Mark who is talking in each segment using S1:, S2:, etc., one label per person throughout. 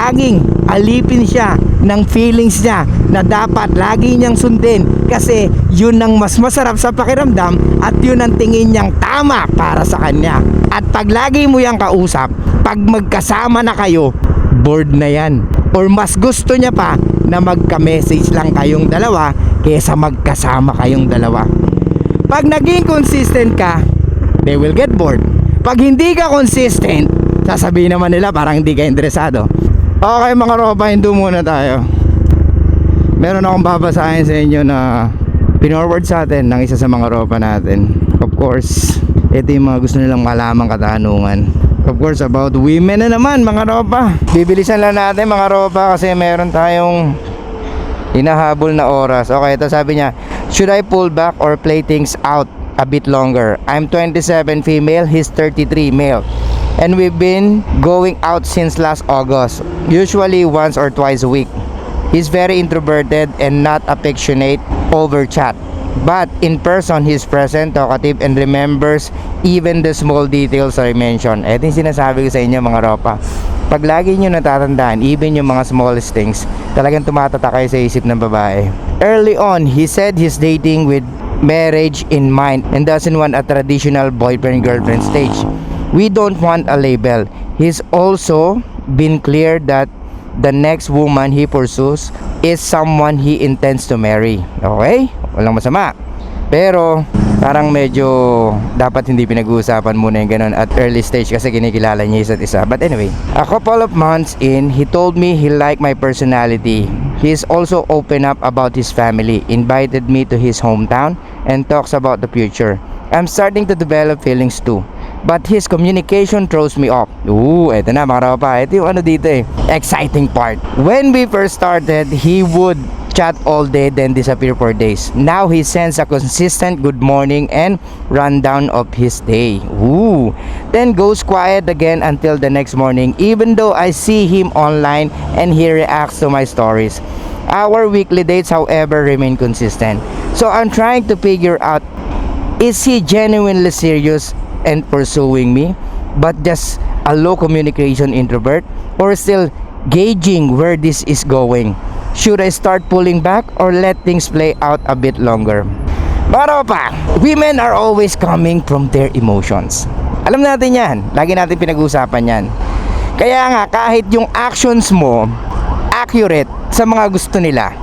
S1: laging alipin siya ng feelings niya na dapat lagi niyang sundin kasi yun ang mas masarap sa pakiramdam at yun ang tingin niyang tama para sa kanya. At pag lagi mo yang kausap, pag magkasama na kayo, bored na yan. Or mas gusto niya pa na magka-message lang kayong dalawa kaysa magkasama kayong dalawa. Pag naging consistent ka, they will get bored. Pag hindi ka consistent, sasabihin naman nila parang hindi ka interesado. Okay mga ropa, hinto muna tayo. Meron akong babasahin sa inyo na pinorward sa atin ng isa sa mga ropa natin. Of course, ito yung mga gusto nilang malamang katanungan. Of course, about women na naman mga ropa. Bibilisan lang natin mga ropa kasi meron tayong hinahabol na oras. Okay, ito sabi niya, should I pull back or play things out a bit longer? I'm 27 female, he's 33 male. And we've been going out since last August, usually once or twice a week. He's very introverted and not affectionate over chat. But in person, he's present, talkative, and remembers even the small details I mentioned. Ito yung sinasabi ko sa inyo mga ropa. Pag lagi nyo natatandaan, even yung mga smallest things, talagang tumatata kayo sa isip ng babae. Early on, he said he's dating with marriage in mind and doesn't want a traditional boyfriend-girlfriend stage. We don't want a label. He's also been clear that the next woman he pursues is someone he intends to marry. Okay? Walang masama. Pero parang medyo dapat hindi pinag-uusapan muna yung ganun at early stage kasi kinikilala niya isa't isa. But anyway, a couple of months in, he told me he liked my personality. He's also open up about his family, invited me to his hometown, and talks about the future. I'm starting to develop feelings too. But his communication throws me off. Ooh, eto na mga ropa. Ito yung ano dito eh, exciting part. When we first started, he would chat all day then disappear for days. Now he sends a consistent good morning and rundown of his day. Ooh. Then goes quiet again until the next morning, even though I see him online and he reacts to my stories. Our weekly dates, however, remain consistent. So I'm trying to figure out, is he genuinely serious and pursuing me, but just a low communication introvert, or still gauging where this is going? Should I start pulling back or let things play out a bit longer? Mga ropa, women are always coming from their emotions. Alam natin yan, lagi natin pinag-uusapan yan. Kaya nga kahit yung actions mo accurate sa mga gusto nila,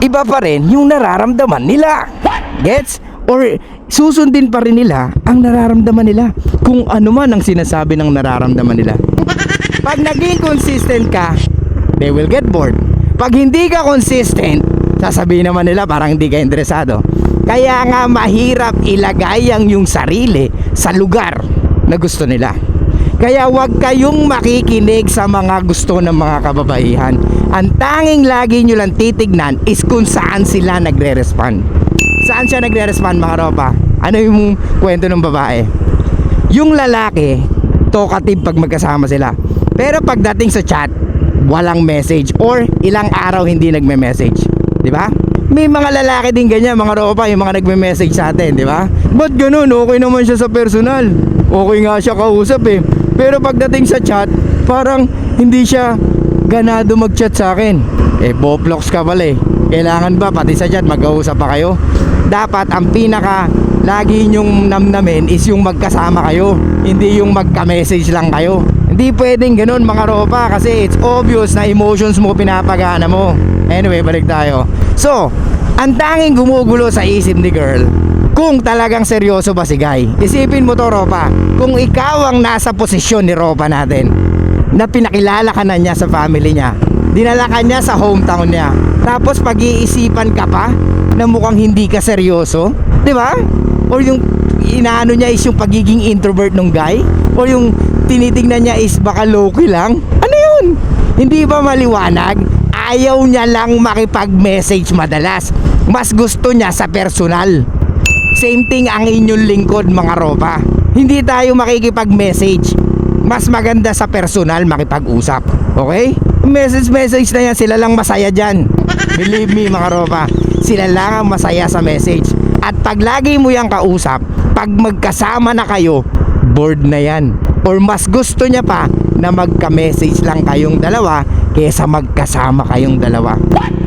S1: iba pa rin yung nararamdaman nila. Gets? Or susundin pa rin nila ang nararamdaman nila kung ano man ang sinasabi ng nararamdaman nila. Pag naging consistent ka, they will get bored. Pag hindi ka consistent, sasabihin naman nila parang hindi ka interesado. Kaya nga mahirap ilagay ang yung sarili sa lugar na gusto nila. Kaya wag kayong makikinig sa mga gusto ng mga kababaihan. Ang tanging lagi nyo lang titignan is kung saan sila nagre-respond. Saan siya nagre-respond mga ropa? Ano yung kwento ng babae? Yung lalaki, talkative pag magkasama sila. Pero pagdating sa chat, walang message or ilang araw hindi nagme-message. Di ba? May mga lalaki din ganyan mga ropa, yung mga nagme-message sa atin, di ba? Ba't ganun? Okay naman siya sa personal. Okay nga siya kausap eh. Pero pagdating sa chat, parang hindi siya ganado mag-chat sa akin. Eh, boplox ka pala eh. Kailangan ba pati sa chat mag-uusap pa kayo? Dapat ang pinaka lagi nyong namnamin is yung magkasama kayo, hindi yung magka-message lang kayo. Hindi pwedeng ganun mga ropa kasi it's obvious na emotions mo pinapagana mo. Anyway, balik tayo. So, ang tanging gumugulo sa isip ni girl, kung talagang seryoso ba si guy. Isipin mo to ropa, kung ikaw ang nasa posisyon ni ropa natin, na pinakilala ka na niya sa family niya, dinala ka niya sa hometown niya, tapos pag-iisipan ka pa na mukhang hindi ka seryoso, di ba? Or yung inaano niya is yung pagiging introvert ng guy, or yung tinitingnan niya is baka low-key lang. Ano yun? Hindi ba maliwanag? Ayaw niya lang makipag-message madalas. Mas gusto niya sa personal. Same thing ang inyong lingkod mga ropa. Hindi tayo makikipag-message. Mas maganda sa personal makipag-usap. Okay? Message na yan, sila lang masaya dyan. Believe me mga ropa, sila lang ang masaya sa message. At pag lagi mo yung kausap, pag magkasama na kayo, bored na yan. or mas gusto niya pa na magka-message lang kayong dalawa kaysa magkasama kayong dalawa.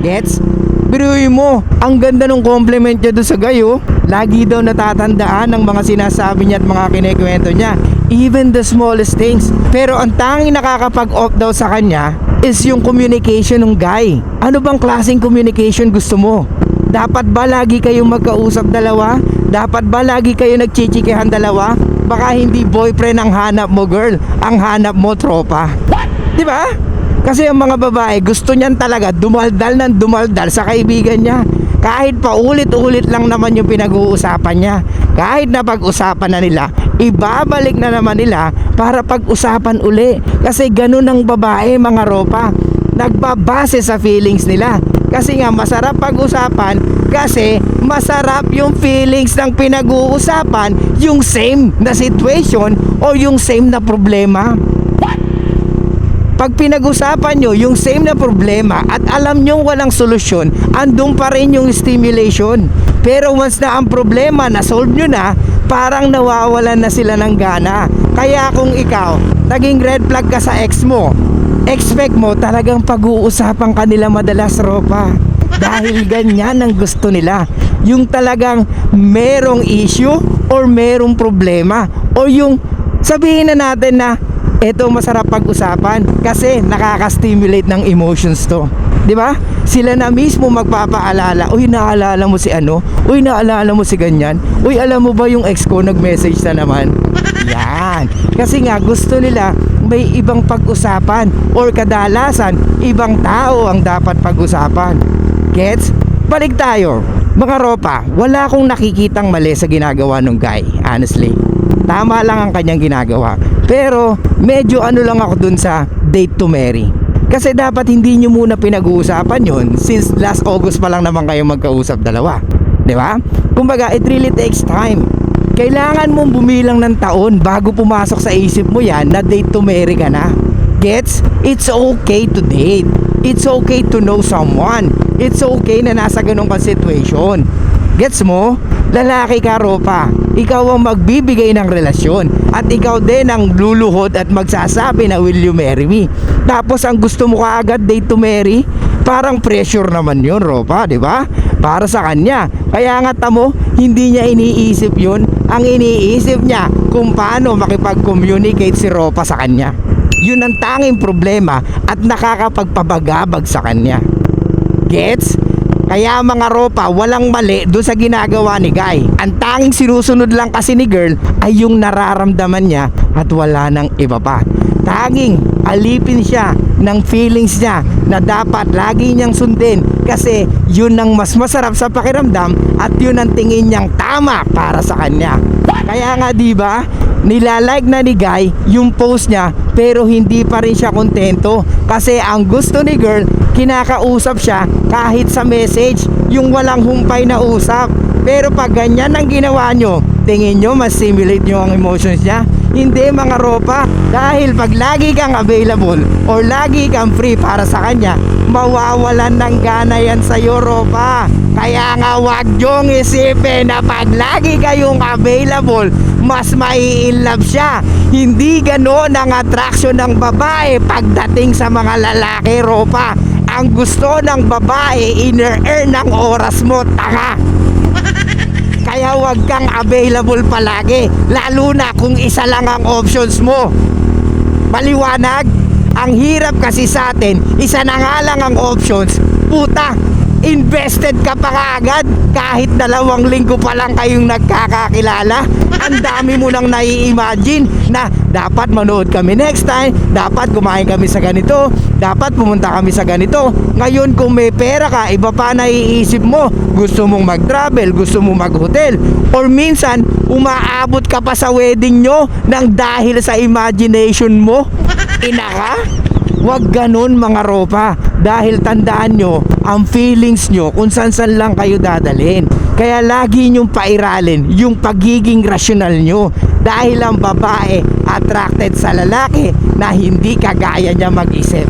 S1: Gets? Biruin mo, ang ganda ng compliment niya doon sa gayo. Lagi daw natatandaan ng mga sinasabi niya at mga kinikwento niya, even the smallest things. Pero ang tanging nakakapag-off daw sa kanya is yung communication ng guy. Ano bang klaseng communication gusto mo? Dapat ba lagi kayong magkausap dalawa? Dapat ba lagi kayo nagchichikehan dalawa? Baka hindi boyfriend ang hanap mo, girl. Ang hanap mo, tropa. Di ba? Kasi ang mga babae gusto niyan talaga dumaldal ng dumaldal sa kaibigan niya. Kahit pa ulit-ulit lang naman yung pinag-uusapan niya. Kahit na pag-usapan na nila, ibabalik na naman nila para pag-usapan uli. Kasi ganun ang babae, mga ropa. Nagbabase sa feelings nila. Kasi nga masarap pag-usapan kasi masarap yung feelings ng pinag-uusapan, yung same na situation o yung same na problema. Pag pinag-usapan nyo yung same na problema at alam nyo walang solusyon, andun pa rin yung stimulation. Pero once na ang problema na-solve nyo na, parang nawawalan na sila ng gana. Kaya kung ikaw, naging red flag ka sa ex mo, expect mo talagang pag-uusapan kanila madalas, ropa. Dahil ganyan ang gusto nila. Yung talagang merong issue or merong problema. O yung sabihin na natin na eto masarap pag-usapan kasi nakaka-stimulate ng emotions to. 'Di ba? Sila na mismo magpapaalala, uy, naalala mo si ano? Uy, naalala mo si ganyan? Uy, alam mo ba yung ex ko nag-message na naman? Yan. Kasi nga gusto nila may ibang pag-usapan or kadalasan ibang tao ang dapat pag-usapan. Gets? Balik tayo. Mga ropa, wala akong nakikitang mali sa ginagawa ng guy, honestly. Tama lang ang kanyang ginagawa. Pero medyo ano lang ako dun sa date to marry. Kasi dapat hindi nyo muna pinag-uusapan yon since last August pa lang naman kayo magkausap dalawa. Di ba? Kumbaga, it really takes time. Kailangan mong bumilang ng taon bago pumasok sa isip mo yan na date to marry ka na. Gets? It's okay to date. It's okay to know someone. It's okay na nasa ganun kang situation. Gets mo? Lalaki ka, ropa. Ikaw ang magbibigay ng relasyon. At ikaw din ang luluhod at magsasabi na will you marry me? Tapos ang gusto mo kaagad date to marry? Parang pressure naman yun, ropa, di ba? Para sa kanya. Kaya nga tamo, hindi niya iniisip yun. Ang iniisip niya kung paano makipag-communicate si ropa sa kanya. Yun ang tanging problema at nakakapagpabagabag sa kanya. Gets? Kaya mga ropa, walang mali doon sa ginagawa ni guy. Ang tanging sinusunod lang kasi ni girl ay yung nararamdaman niya at wala nang iba pa. Tanging alipin siya ng feelings niya na dapat lagi niyang sundin kasi yun ang mas masarap sa pakiramdam at yun ang tingin niyang tama para sa kanya. Kaya nga diba, nilalike na ni guy yung post niya pero hindi pa rin siya kontento kasi ang gusto ni girl, kinakausap siya kahit sa message, yung walang humpay na usap. Pero pag ganyan ang ginawa nyo, tingin nyo mas stimulate nyo ang emotions niya? Hindi, mga ropa. Dahil pag lagi kang available or lagi kang free para sa kanya, mawawalan ng gana yan sa'yo, ropa. Kaya nga wag nyong isipin na pag lagi kayong available, mas mai-inlove siya. Hindi ganoon ang attraction ng babae pagdating sa mga lalaki, ropa. Ang gusto ng babae, ine-earn ng oras mo, tanga. Kaya wag kang available palagi, lalo na kung isa lang ang options mo. Maliwanag? Ang hirap kasi sa atin, isa na nga lang ang options. Puta, invested ka pa agad kahit 2 linggo pa lang kayong nagkakakilala. Ang dami mo nang nai-imagine na dapat manood kami next time, dapat kumain kami sa ganito, dapat pumunta kami sa ganito. Ngayon kung may pera ka, iba pa naiisip mo. Gusto mong mag-travel, gusto mong mag-hotel, or minsan umaabot ka pa sa wedding nyo nang dahil sa imagination mo. Ina ka? Wag ganun, mga ropa. Dahil tandaan nyo, ang feelings nyo kung saan lang kayo dadalhin. Kaya lagi nyong pairalin yung pagiging rasyonal nyo. Dahil ang babae attracted sa lalaki na hindi kagaya niya mag-isip.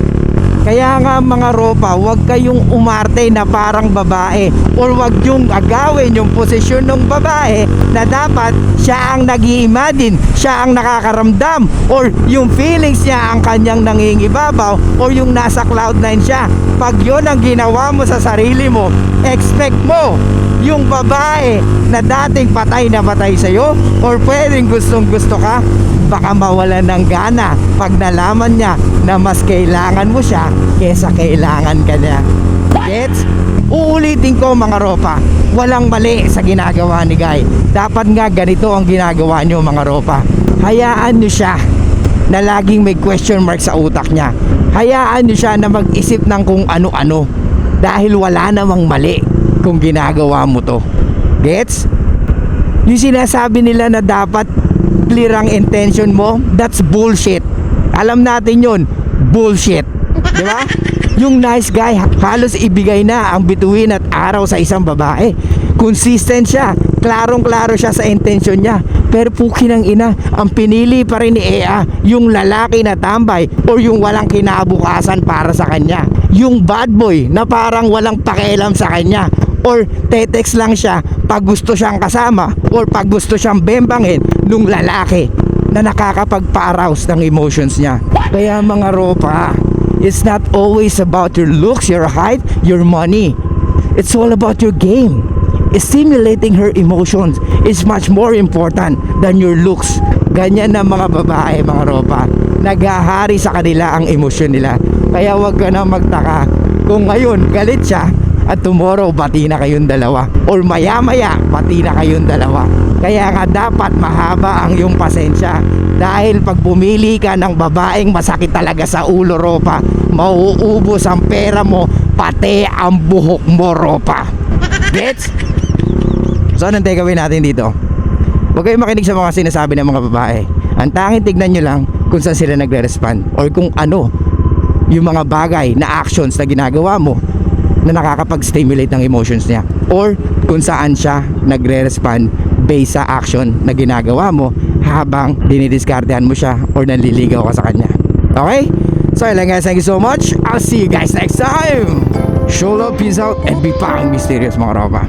S1: Kaya nga mga ropa, huwag kayong umarte na parang babae, or huwag yung agawin yung posisyon ng babae na dapat siya ang nag-i-imagine, siya ang nakakaramdam, or yung feelings niya ang kanyang nangingibabaw, or yung nasa cloud9 siya. Pag yun ang ginawa mo sa sarili mo, expect mo yung babae na dating patay na patay sa'yo, or pwedeng gustong gusto ka, baka mawalan ng gana pag nalaman niya na mas kailangan mo siya kesa kailangan ka niya. Gets? Uulitin ko mga ropa, walang mali sa ginagawa ni Guy. Dapat nga ganito ang ginagawa nyo mga ropa. Hayaan nyo siya na laging may question mark sa utak niya. Hayaan nyo siya na mag-isip ng kung ano-ano, dahil wala namang mali kung ginagawa mo to. Gets? Yung sinasabi nila na dapat clear ang intention mo, that's bullshit. Alam natin yun, bullshit. Di ba? Yung nice guy, halos ibigay na ang bituin at araw sa isang babae. Consistent siya, klarong-klaro siya sa intention niya. Pero pukin ng ina, ang pinili pa rin ni Ea, yung lalaki na tambay, or yung walang kinabukasan para sa kanya. Yung bad boy na parang walang pakialam sa kanya, or tetext lang siya pag gusto siyang kasama, or pag gusto siyang bembangin nung lalaki na nakakapagpa-arouse ng emotions niya. Kaya mga ropa, it's not always about your looks, your height, your money. It's all about your game. Stimulating her emotions is much more important than your looks. Ganyan na mga babae, mga ropa. Naghahari sa kanila ang emosyon nila. Kaya wag ka na magtaka kung ngayon galit siya at tomorrow bati na kayong dalawa, or maya-maya bati na kayong dalawa. Kaya nga dapat mahaba ang iyong pasensya, dahil pag pumili ka ng babaeng masakit talaga sa ulo ropa, mauubos ang pera mo, pati ang buhok mo ropa. Gets? So anong takeaway natin dito? Huwag kayong makinig sa mga sinasabi ng mga babae. Ang tanging tignan nyo lang kung saan sila nagre-respond, or kung ano yung mga bagay na actions na ginagawa mo na nakakapag-stimulate ng emotions niya, or kung saan siya nagre-respond based sa action na ginagawa mo habang dinidiskartehan mo siya or nanliligaw ka sa kanya. Okay? So yun lang guys, thank you so much. I'll see you guys next time. Show love, peace out, and be pang mysterious mga ropa.